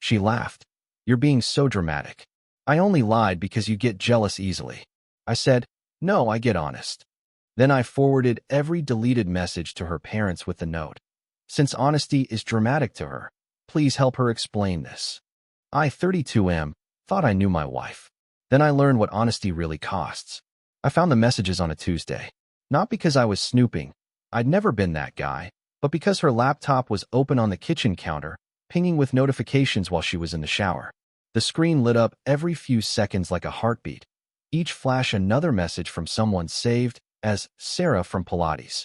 She laughed. "You're being so dramatic." "I only lied because you get jealous easily." I said, "No, I get honest." Then I forwarded every deleted message to her parents with the note, "Since honesty is dramatic to her, please help her explain this." I, 32M, thought I knew my wife. Then I learned what honesty really costs. I found the messages on a Tuesday. Not because I was snooping. I'd never been that guy, but because her laptop was open on the kitchen counter, pinging with notifications while she was in the shower. The screen lit up every few seconds like a heartbeat. Each flash another message from someone saved as Sarah from Pilates.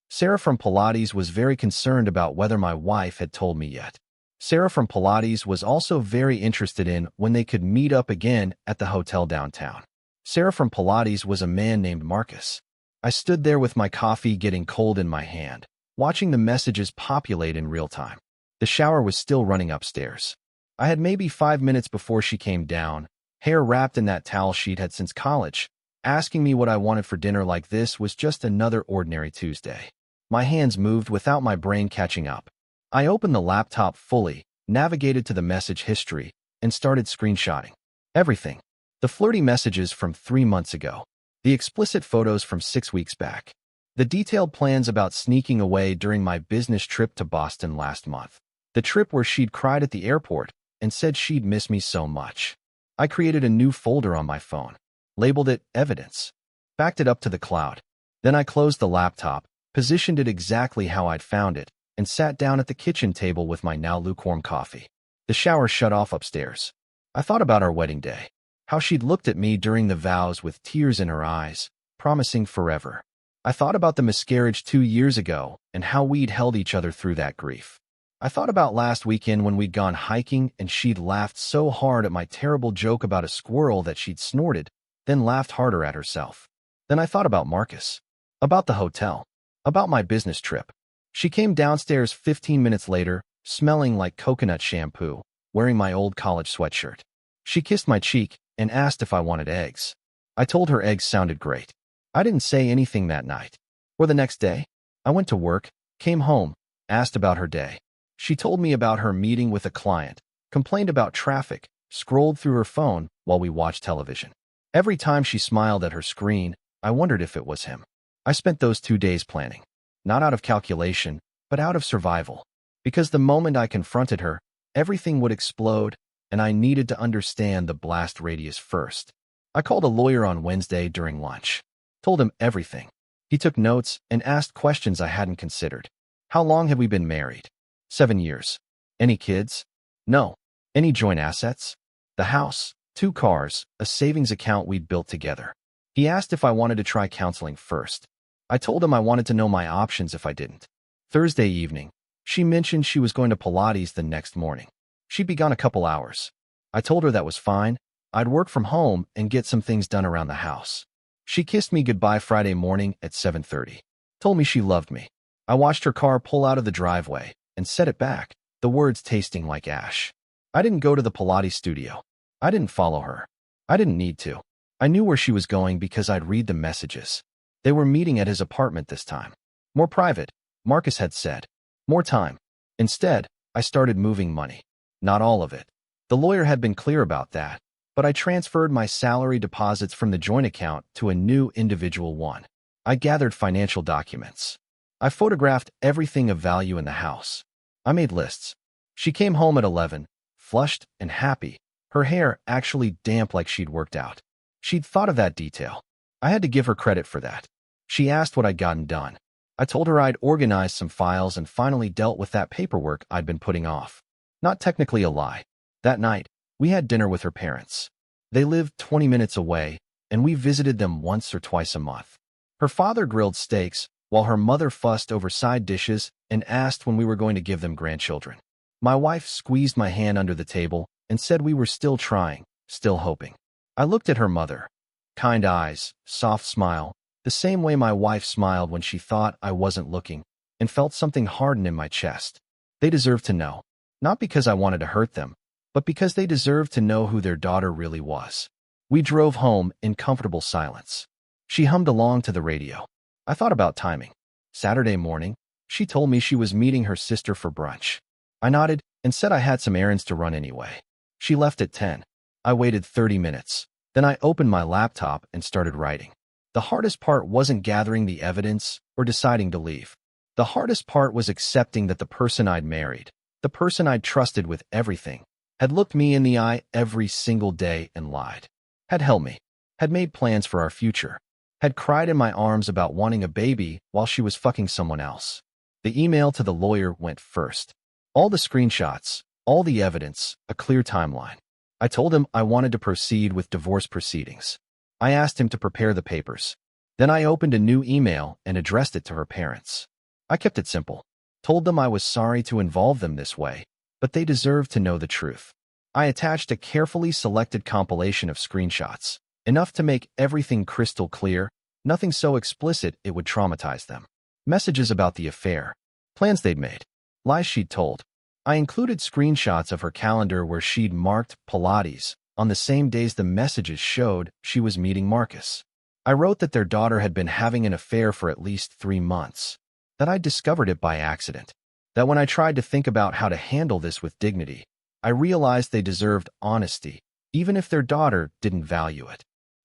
Sarah from Pilates was very concerned about whether my wife had told me yet. Sarah from Pilates was also very interested in when they could meet up again at the hotel downtown. Sarah from Pilates was a man named Marcus. I stood there with my coffee getting cold in my hand, watching the messages populate in real time. The shower was still running upstairs. I had maybe 5 minutes before she came down, hair wrapped in that towel she'd had since college. Asking me what I wanted for dinner like this was just another ordinary Tuesday. My hands moved without my brain catching up. I opened the laptop fully, navigated to the message history, and started screenshotting. Everything. The flirty messages from 3 months ago. The explicit photos from 6 weeks back. The detailed plans about sneaking away during my business trip to Boston last month. The trip where she'd cried at the airport and said she'd miss me so much. I created a new folder on my phone, labeled it Evidence, backed it up to the cloud. Then I closed the laptop, positioned it exactly how I'd found it, and sat down at the kitchen table with my now lukewarm coffee. The shower shut off upstairs. I thought about our wedding day, how she'd looked at me during the vows with tears in her eyes, promising forever. I thought about the miscarriage 2 years ago and how we'd held each other through that grief. I thought about last weekend when we'd gone hiking and she'd laughed so hard at my terrible joke about a squirrel that she'd snorted, then laughed harder at herself. Then I thought about Marcus, about the hotel, about my business trip. She came downstairs 15 minutes later, smelling like coconut shampoo, wearing my old college sweatshirt. She kissed my cheek and asked if I wanted eggs. I told her eggs sounded great. I didn't say anything that night. Or the next day. I went to work, came home, asked about her day. She told me about her meeting with a client, complained about traffic, scrolled through her phone while we watched television. Every time she smiled at her screen, I wondered if it was him. I spent those 2 days planning. Not out of calculation, but out of survival. Because the moment I confronted her, everything would explode, and I needed to understand the blast radius first. I called a lawyer on Wednesday during lunch. Told him everything. He took notes and asked questions I hadn't considered. How long have we been married? 7 years. Any kids? No. Any joint assets? The house, 2 cars, a savings account we'd built together. He asked if I wanted to try counseling first. I told him I wanted to know my options if I didn't. Thursday evening, she mentioned she was going to Pilates the next morning. She'd be gone a couple hours. I told her that was fine. I'd work from home and get some things done around the house. She kissed me goodbye Friday morning at 7:30. Told me she loved me. I watched her car pull out of the driveway and set it back, the words tasting like ash. I didn't go to the Pilates studio. I didn't follow her. I didn't need to. I knew where she was going because I'd read the messages. They were meeting at his apartment this time. More private, Marcus had said. More time. Instead, I started moving money. Not all of it. The lawyer had been clear about that, but I transferred my salary deposits from the joint account to a new individual one. I gathered financial documents. I photographed everything of value in the house. I made lists. She came home at 11, flushed and happy, her hair actually damp like she'd worked out. She'd thought of that detail. I had to give her credit for that. She asked what I'd gotten done. I told her I'd organized some files and finally dealt with that paperwork I'd been putting off. Not technically a lie. That night, we had dinner with her parents. They lived 20 minutes away, and we visited them once or twice a month. Her father grilled steaks, while her mother fussed over side dishes and asked when we were going to give them grandchildren. My wife squeezed my hand under the table and said we were still trying, still hoping. I looked at her mother. Kind eyes, soft smile, the same way my wife smiled when she thought I wasn't looking, and felt something harden in my chest. They deserved to know. Not because I wanted to hurt them, but because they deserved to know who their daughter really was. We drove home in comfortable silence. She hummed along to the radio. I thought about timing. Saturday morning, she told me she was meeting her sister for brunch. I nodded, and said I had some errands to run anyway. She left at 10. I waited 30 minutes. Then I opened my laptop and started writing. The hardest part wasn't gathering the evidence or deciding to leave. The hardest part was accepting that the person I'd married, the person I'd trusted with everything, had looked me in the eye every single day and lied, had held me, had made plans for our future, had cried in my arms about wanting a baby while she was fucking someone else. The email to the lawyer went first. All the screenshots, all the evidence, a clear timeline. I told him I wanted to proceed with divorce proceedings. I asked him to prepare the papers. Then I opened a new email and addressed it to her parents. I kept it simple. Told them I was sorry to involve them this way, but they deserved to know the truth. I attached a carefully selected compilation of screenshots, enough to make everything crystal clear, nothing so explicit it would traumatize them. Messages about the affair, plans they'd made, lies she'd told. I included screenshots of her calendar where she'd marked Pilates on the same days the messages showed she was meeting Marcus. I wrote that their daughter had been having an affair for at least 3 months, that I discovered it by accident, that when I tried to think about how to handle this with dignity, I realized they deserved honesty, even if their daughter didn't value it.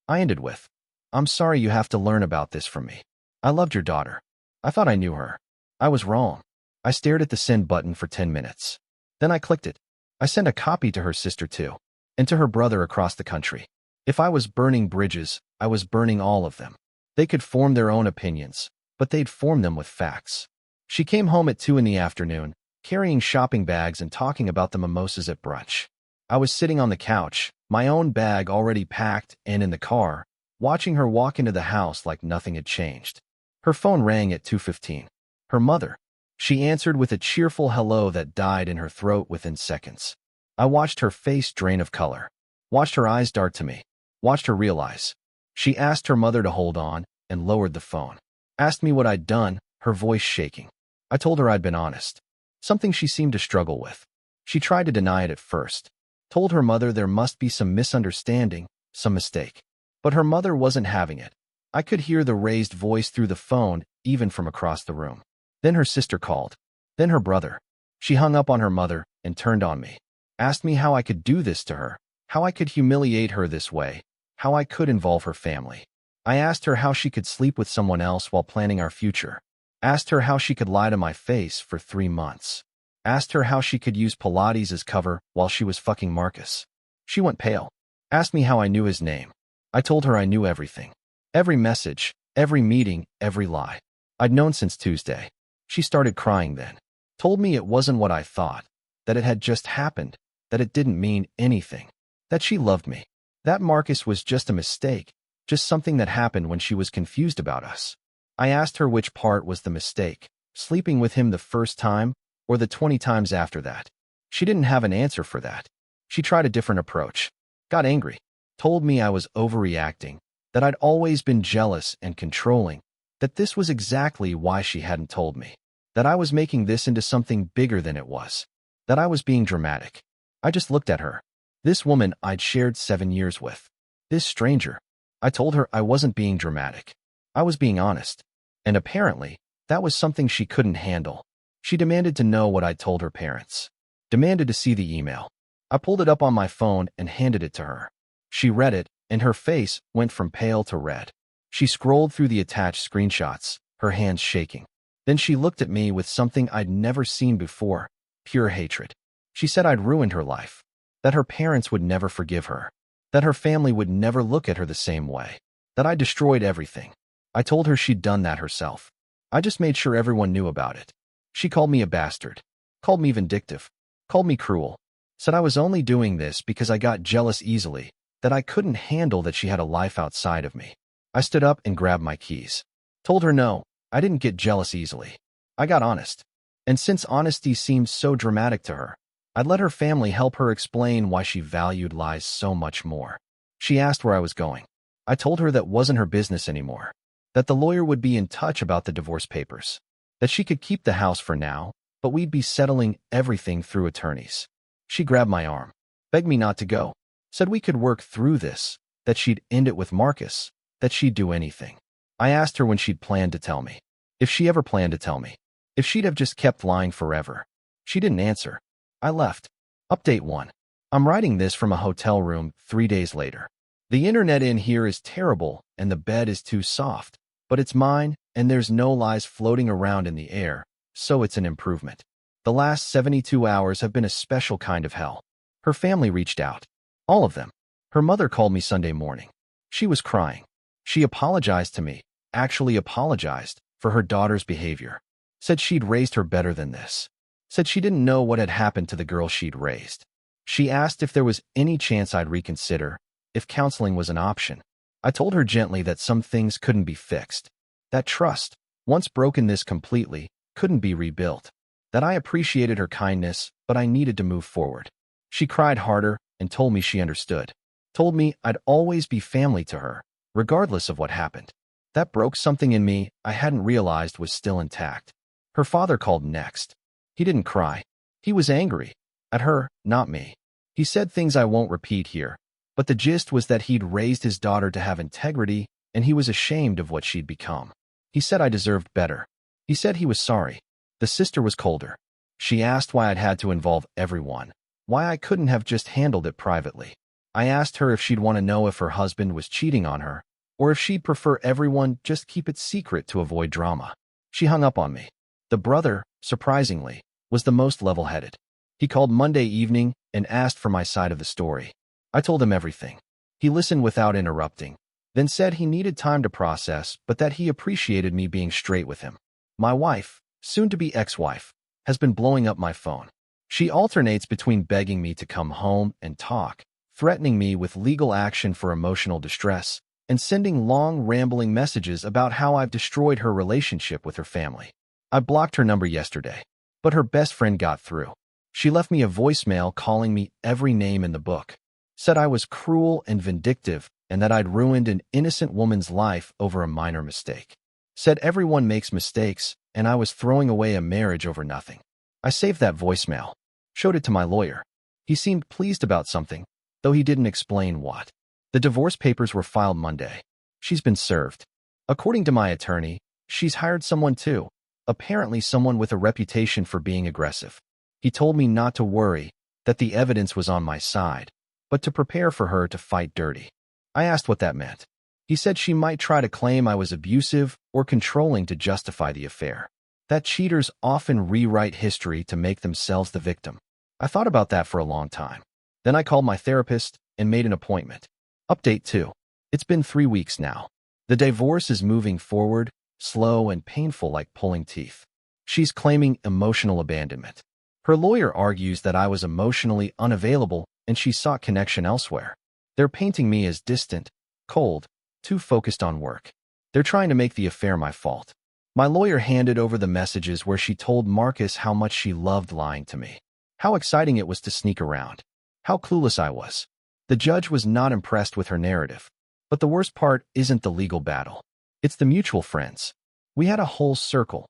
I ended with, "I'm sorry you have to learn about this from me. I loved your daughter. I thought I knew her. I was wrong." I stared at the send button for 10 minutes. Then I clicked it. I sent a copy to her sister too, and to her brother across the country. If I was burning bridges, I was burning all of them. They could form their own opinions, but they'd form them with facts. She came home at 2 in the afternoon, carrying shopping bags and talking about the mimosas at brunch. I was sitting on the couch, my own bag already packed and in the car, watching her walk into the house like nothing had changed. Her phone rang at 2:15. Her mother. She answered with a cheerful hello that died in her throat within seconds. I watched her face drain of color, watched her eyes dart to me, watched her realize. She asked her mother to hold on and lowered the phone. Asked me what I'd done, her voice shaking. I told her I'd been honest, something she seemed to struggle with. She tried to deny it at first, told her mother there must be some misunderstanding, some mistake. But her mother wasn't having it. I could hear the raised voice through the phone, even from across the room. Then her sister called. Then her brother. She hung up on her mother and turned on me. Asked me how I could do this to her, how I could humiliate her this way, how I could involve her family. I asked her how she could sleep with someone else while planning our future. Asked her how she could lie to my face for 3 months. Asked her how she could use Pilates as cover while she was fucking Marcus. She went pale. Asked me how I knew his name. I told her I knew everything. Every message, every meeting, every lie. I'd known since Tuesday. She started crying then. Told me it wasn't what I thought, that it had just happened, that it didn't mean anything, that she loved me, that Marcus was just a mistake, just something that happened when she was confused about us. I asked her which part was the mistake, sleeping with him the first time or the 20 times after that. She didn't have an answer for that. She tried a different approach, got angry, told me I was overreacting, that I'd always been jealous and controlling, that this was exactly why she hadn't told me, that I was making this into something bigger than it was, that I was being dramatic. I just looked at her. This woman I'd shared 7 years with. This stranger. I told her I wasn't being dramatic. I was being honest. And apparently, that was something she couldn't handle. She demanded to know what I'd told her parents. Demanded to see the email. I pulled it up on my phone and handed it to her. She read it, and her face went from pale to red. She scrolled through the attached screenshots, her hands shaking. Then she looked at me with something I'd never seen before, pure hatred. She said I'd ruined her life, that her parents would never forgive her, that her family would never look at her the same way, that I destroyed everything. I told her she'd done that herself. I just made sure everyone knew about it. She called me a bastard, called me vindictive, called me cruel, said I was only doing this because I got jealous easily, that I couldn't handle that she had a life outside of me. I stood up and grabbed my keys. Told her no, I didn't get jealous easily. I got honest. And since honesty seemed so dramatic to her, I'd let her family help her explain why she valued lies so much more. She asked where I was going. I told her that wasn't her business anymore, that the lawyer would be in touch about the divorce papers, that she could keep the house for now, but we'd be settling everything through attorneys. She grabbed my arm, begged me not to go, said we could work through this, that she'd end it with Marcus, that she'd do anything. I asked her when she'd planned to tell me, if she ever planned to tell me, if she'd have just kept lying forever. She didn't answer. I left. Update 1. I'm writing this from a hotel room 3 days later. The internet in here is terrible and the bed is too soft, but it's mine and there's no lies floating around in the air, so it's an improvement. The last 72 hours have been a special kind of hell. Her family reached out. All of them. Her mother called me Sunday morning. She was crying. She apologized to me, actually apologized for her daughter's behavior. Said she'd raised her better than this. Said she didn't know what had happened to the girl she'd raised. She asked if there was any chance I'd reconsider, if counseling was an option. I told her gently that some things couldn't be fixed. That trust, once broken this completely, couldn't be rebuilt. That I appreciated her kindness, but I needed to move forward. She cried harder and told me she understood. Told me I'd always be family to her, regardless of what happened. That broke something in me I hadn't realized was still intact. Her father called next. He didn't cry. He was angry. At her, not me. He said things I won't repeat here, but the gist was that he'd raised his daughter to have integrity and he was ashamed of what she'd become. He said I deserved better. He said he was sorry. The sister was colder. She asked why I'd had to involve everyone, why I couldn't have just handled it privately. I asked her if she'd want to know if her husband was cheating on her, or if she'd prefer everyone just keep it secret to avoid drama. She hung up on me. The brother, surprisingly, was the most level-headed. He called Monday evening and asked for my side of the story. I told him everything. He listened without interrupting, then said he needed time to process, but that he appreciated me being straight with him. My wife, soon-to-be ex-wife, has been blowing up my phone. She alternates between begging me to come home and talk, threatening me with legal action for emotional distress, and sending long, rambling messages about how I've destroyed her relationship with her family. I blocked her number yesterday, but her best friend got through. She left me a voicemail calling me every name in the book, said I was cruel and vindictive and that I'd ruined an innocent woman's life over a minor mistake. Said everyone makes mistakes and I was throwing away a marriage over nothing. I saved that voicemail, showed it to my lawyer. He seemed pleased about something, though he didn't explain what. The divorce papers were filed Monday. She's been served. According to my attorney, she's hired someone too, apparently someone with a reputation for being aggressive. He told me not to worry, that the evidence was on my side, but to prepare for her to fight dirty. I asked what that meant. He said she might try to claim I was abusive or controlling to justify the affair. That cheaters often rewrite history to make themselves the victim. I thought about that for a long time. Then I called my therapist and made an appointment. Update 2. It's been 3 weeks now. The divorce is moving forward, slow and painful like pulling teeth. She's claiming emotional abandonment. Her lawyer argues that I was emotionally unavailable and she sought connection elsewhere. They're painting me as distant, cold, too focused on work. They're trying to make the affair my fault. My lawyer handed over the messages where she told Marcus how much she loved lying to me, how exciting it was to sneak around, how clueless I was. The judge was not impressed with her narrative. But the worst part isn't the legal battle. It's the mutual friends. We had a whole circle.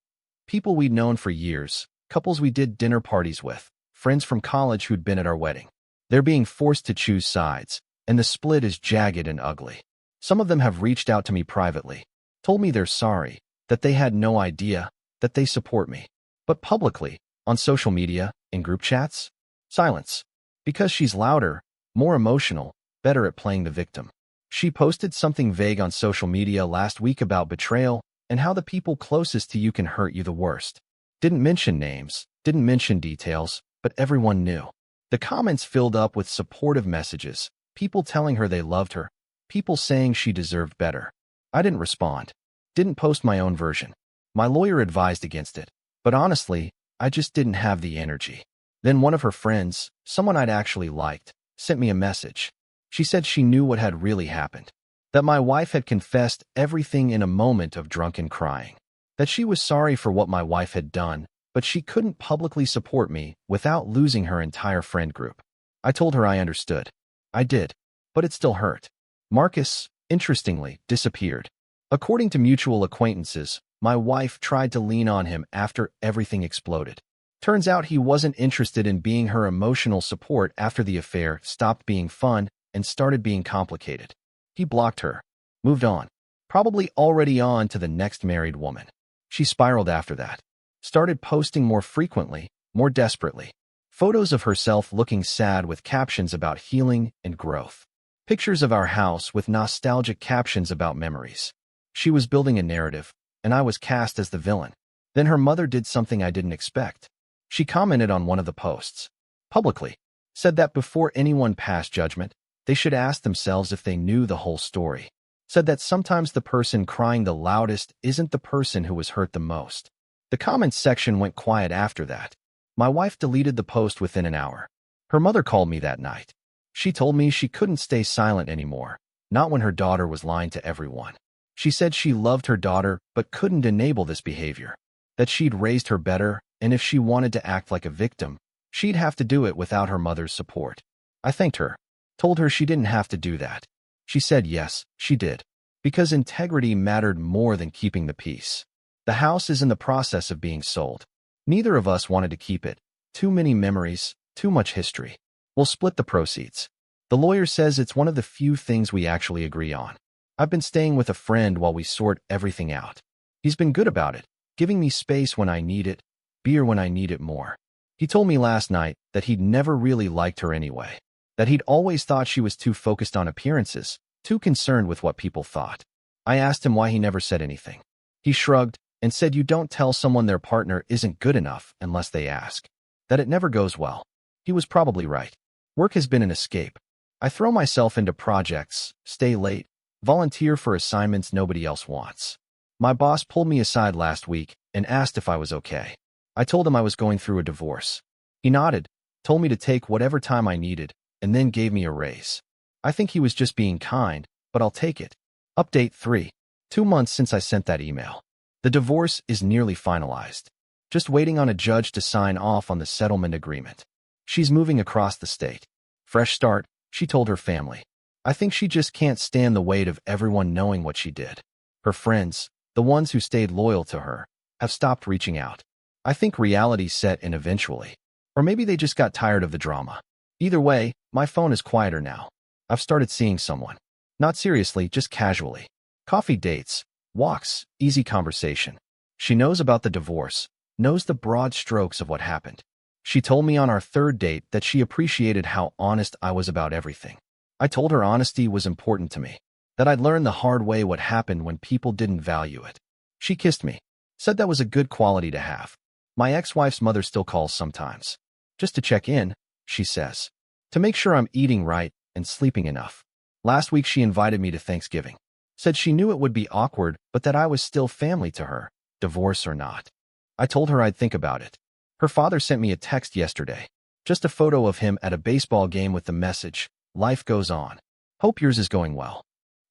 People we'd known for years, couples we did dinner parties with, friends from college who'd been at our wedding. They're being forced to choose sides, and the split is jagged and ugly. Some of them have reached out to me privately, told me they're sorry, that they had no idea, that they support me. But publicly, on social media, in group chats, silence. Because she's louder, more emotional, better at playing the victim. She posted something vague on social media last week about betrayal and how the people closest to you can hurt you the worst. Didn't mention names, didn't mention details, but everyone knew. The comments filled up with supportive messages, people telling her they loved her, people saying she deserved better. I didn't respond, didn't post my own version. My lawyer advised against it, but honestly, I just didn't have the energy. Then one of her friends, someone I'd actually liked, sent me a message. She said she knew what had really happened, that my wife had confessed everything in a moment of drunken crying, that she was sorry for what my wife had done, but she couldn't publicly support me without losing her entire friend group. I told her I understood. I did, but it still hurt. Marcus, interestingly, disappeared. According to mutual acquaintances, my wife tried to lean on him after everything exploded. Turns out he wasn't interested in being her emotional support after the affair stopped being fun and started being complicated. He blocked her, moved on, probably already on to the next married woman. She spiraled after that, started posting more frequently, more desperately. Photos of herself looking sad with captions about healing and growth. Pictures of our house with nostalgic captions about memories. She was building a narrative, and I was cast as the villain. Then her mother did something I didn't expect. She commented on one of the posts. Publicly. Said that before anyone passed judgment, they should ask themselves if they knew the whole story. Said that sometimes the person crying the loudest isn't the person who was hurt the most. The comments section went quiet after that. My wife deleted the post within an hour. Her mother called me that night. She told me she couldn't stay silent anymore, not when her daughter was lying to everyone. She said she loved her daughter but couldn't enable this behavior, that she'd raised her better, and if she wanted to act like a victim, she'd have to do it without her mother's support. I thanked her, told her she didn't have to do that. She said yes, she did, because integrity mattered more than keeping the peace. The house is in the process of being sold. Neither of us wanted to keep it. Too many memories, too much history. We'll split the proceeds. The lawyer says it's one of the few things we actually agree on. I've been staying with a friend while we sort everything out. He's been good about it, giving me space when I need it, beer when I need it more. He told me last night that he'd never really liked her anyway, that he'd always thought she was too focused on appearances, too concerned with what people thought. I asked him why he never said anything. He shrugged and said you don't tell someone their partner isn't good enough unless they ask, that it never goes well. He was probably right. Work has been an escape. I throw myself into projects, stay late, volunteer for assignments nobody else wants. My boss pulled me aside last week and asked if I was okay. I told him I was going through a divorce. He nodded, told me to take whatever time I needed, and then gave me a raise. I think he was just being kind, but I'll take it. Update 3. 2 months since I sent that email. The divorce is nearly finalized. Just waiting on a judge to sign off on the settlement agreement. She's moving across the state. Fresh start, she told her family. I think she just can't stand the weight of everyone knowing what she did. Her friends, the ones who stayed loyal to her, have stopped reaching out. I think reality set in eventually. Or maybe they just got tired of the drama. Either way, my phone is quieter now. I've started seeing someone. Not seriously, just casually. Coffee dates, walks, easy conversation. She knows about the divorce, knows the broad strokes of what happened. She told me on our third date that she appreciated how honest I was about everything. I told her honesty was important to me, that I'd learned the hard way what happened when people didn't value it. She kissed me, said that was a good quality to have. My ex-wife's mother still calls sometimes. Just to check in, she says. To make sure I'm eating right and sleeping enough. Last week she invited me to Thanksgiving. Said she knew it would be awkward, but that I was still family to her, divorce or not. I told her I'd think about it. Her father sent me a text yesterday. Just a photo of him at a baseball game with the message, "Life goes on. Hope yours is going well."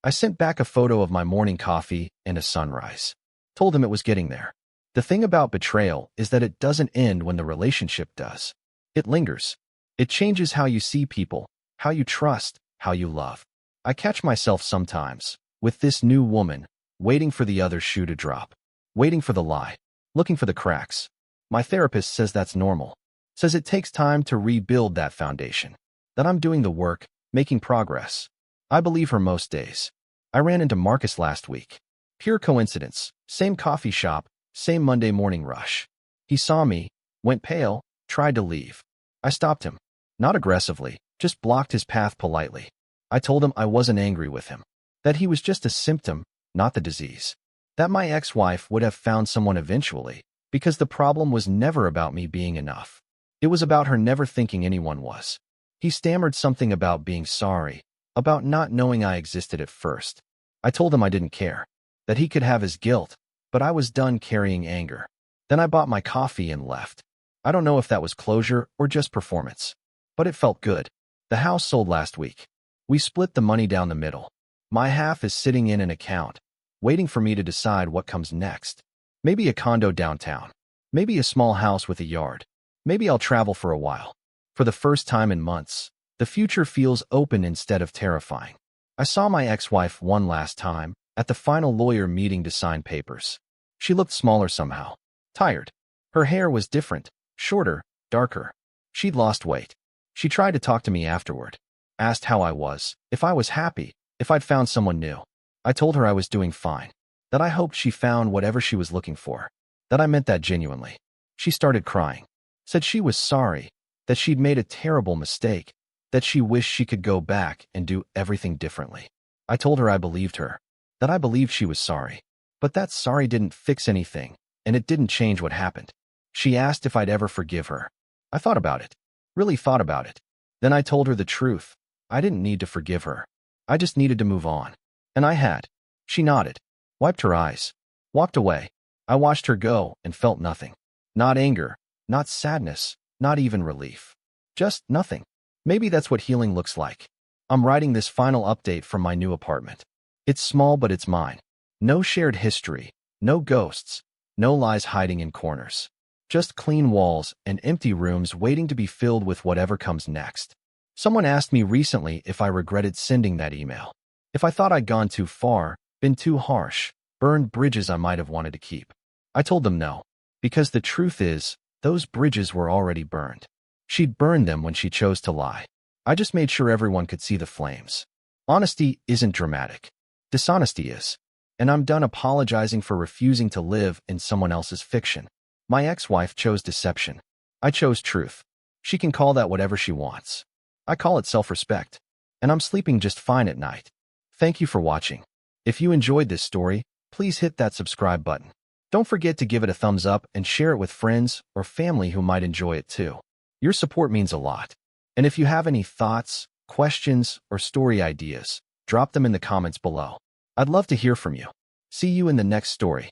I sent back a photo of my morning coffee and a sunrise. Told him it was getting there. The thing about betrayal is that it doesn't end when the relationship does. It lingers. It changes how you see people, how you trust, how you love. I catch myself sometimes, with this new woman, waiting for the other shoe to drop, waiting for the lie, looking for the cracks. My therapist says that's normal, says it takes time to rebuild that foundation, that I'm doing the work, making progress. I believe her most days. I ran into Marcus last week. Pure coincidence, same coffee shop, same Monday morning rush. He saw me, went pale, tried to leave. I stopped him, not aggressively, just blocked his path politely. I told him I wasn't angry with him, that he was just a symptom, not the disease. That my ex-wife would have found someone eventually, because the problem was never about me being enough. It was about her never thinking anyone was. He stammered something about being sorry, about not knowing I existed at first. I told him I didn't care, that he could have his guilt, but I was done carrying anger. Then I bought my coffee and left. I don't know if that was closure or just performance, but it felt good. The house sold last week. We split the money down the middle. My half is sitting in an account, waiting for me to decide what comes next. Maybe a condo downtown. Maybe a small house with a yard. Maybe I'll travel for a while. For the first time in months, the future feels open instead of terrifying. I saw my ex-wife one last time, at the final lawyer meeting to sign papers. She looked smaller somehow. Tired. Her hair was different, shorter, darker. She'd lost weight. She tried to talk to me afterward. Asked how I was, if I was happy, if I'd found someone new. I told her I was doing fine, that I hoped she found whatever she was looking for, that I meant that genuinely. She started crying, said she was sorry, that she'd made a terrible mistake, that she wished she could go back and do everything differently. I told her I believed her, that I believed she was sorry. But that sorry didn't fix anything, and it didn't change what happened. She asked if I'd ever forgive her. I thought about it, really thought about it. Then I told her the truth. I didn't need to forgive her. I just needed to move on. And I had. She nodded, wiped her eyes, walked away. I watched her go and felt nothing. Not anger, not sadness, not even relief. Just nothing. Maybe that's what healing looks like. I'm writing this final update from my new apartment. It's small, but it's mine. No shared history, no ghosts, no lies hiding in corners. Just clean walls and empty rooms waiting to be filled with whatever comes next. Someone asked me recently if I regretted sending that email. If I thought I'd gone too far, been too harsh, burned bridges I might have wanted to keep. I told them no, because the truth is, those bridges were already burned. She'd burned them when she chose to lie. I just made sure everyone could see the flames. Honesty isn't dramatic. Dishonesty is. And I'm done apologizing for refusing to live in someone else's fiction. My ex-wife chose deception. I chose truth. She can call that whatever she wants. I call it self-respect. And I'm sleeping just fine at night. Thank you for watching. If you enjoyed this story, please hit that subscribe button. Don't forget to give it a thumbs up and share it with friends or family who might enjoy it too. Your support means a lot. And if you have any thoughts, questions, or story ideas, drop them in the comments below. I'd love to hear from you. See you in the next story.